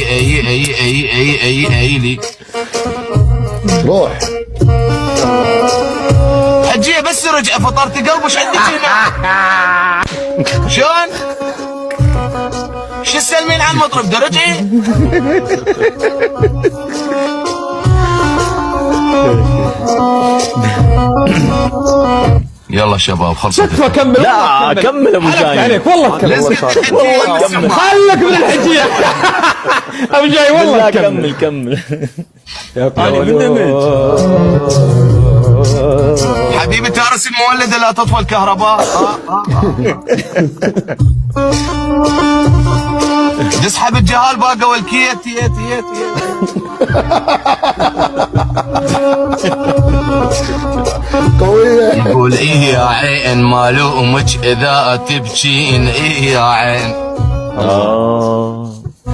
اي لي روح حجيه بس رجع فطرت قلب وش عندك هنا؟ شلون؟ شو تسلمين عن المطرب درجي؟ يلا شباب خلصت. كمل. لا كمل ابو جاي عليك والله كمل. والله كمل. خلك من الحجيه. ابو جاي والله كمل كمل. يا من حبيبي تارس المولد لا تطفى الكهرباء. تسحب الجهال باقة والكيت يت يت قوية. يقول ايه يا عين ما لومك اذا تبكين ايه يا عين.